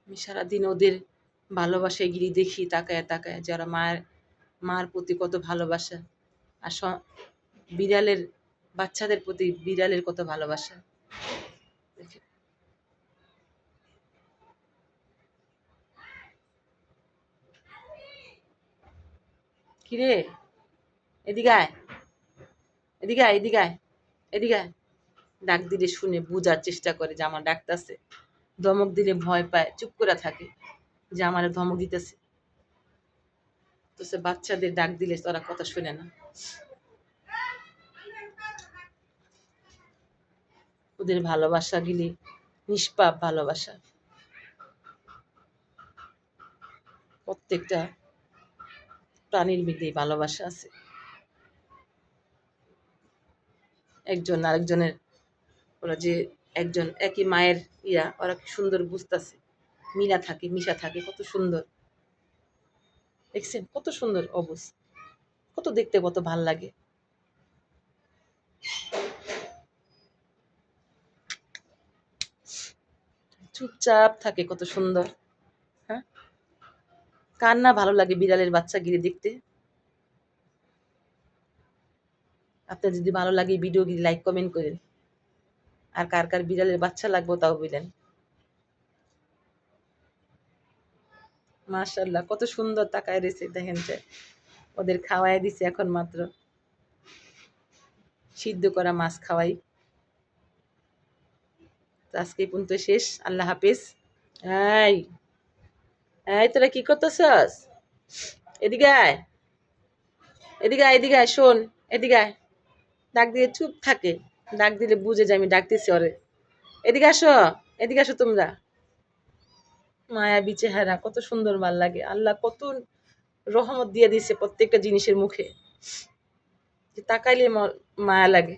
আমি সারাদিন ওদের ভালোবাসায় গিরি দেখি তাকায় তাকায়, যারা মার প্রতি কত ভালোবাসা, আর বিড়ালের বাচ্চাদের প্রতি বিড়ালের কত ভালোবাসা। কিরে, এদিকে আয়, এদিকে আয়, এদিকে আয়, এদিকে আয়। ডাক দিলে শুনে বুঝার চেষ্টা করে যে আমার ডাকতেছে, ধমক দিলে ভয় পায়, চুপ করে থাকে যে আমার ধমক দিতেছে। তো সে বাচ্চাদের ডাক দিলে তারা কথা শুনে না। ওদের ভালোবাসা গিলি নিষ্পাপ ভালোবাসা। প্রত্যেকটা প্রাণীর মধ্যে ভালোবাসা আছে। একজন আরেকজনের, ওরা যে একজন একই মায়ের ওরা কি সুন্দর বুঝতেছে, মিলা থাকে, মিশা থাকে, কত সুন্দর দেখছেন, কত সুন্দর অবস্থা, কত দেখতে কত ভাল লাগে। চুপচাপ থাকে, কত সুন্দর। হ্যাঁ, কার না ভালো লাগে বিড়ালের বাচ্চা গিয়ে দেখতে? আপনার যদি ভালো লাগে ভিডিও গিয়ে লাইক কমেন্ট করেন, আর কার কার বিড়ালের বাচ্চা লাগবে তাও বলেন। মাশাআল্লাহ, কত সুন্দর তাকায় রয়েছে, দেখেন যে ওদের খাওয়াই দিছে এখন মাত্র, সিদ্ধ করা মাছ খাওয়াই। আজকে এই পর্যন্ত শেষ, আল্লাহ হাফেজ। এই এই তোরা কি করতেছস? এদিকে আয়, এদিকে আয়, এদিকে আয়, শোন, এদিকে আয়। ডাক দিয়ে চুপ থাকে, ডাক দিলে বুঝে যে আমি ডাকতেছি ওরে। এদিকে আসো, এদিকে আসো তোমরা। মায়াবী চেহারা, কত সুন্দর ভাল লাগে। আল্লাহ কত রহমত দিয়ে দিছে প্রত্যেকটা জিনিসের মুখে, যে তাকাইলে মায়া লাগে।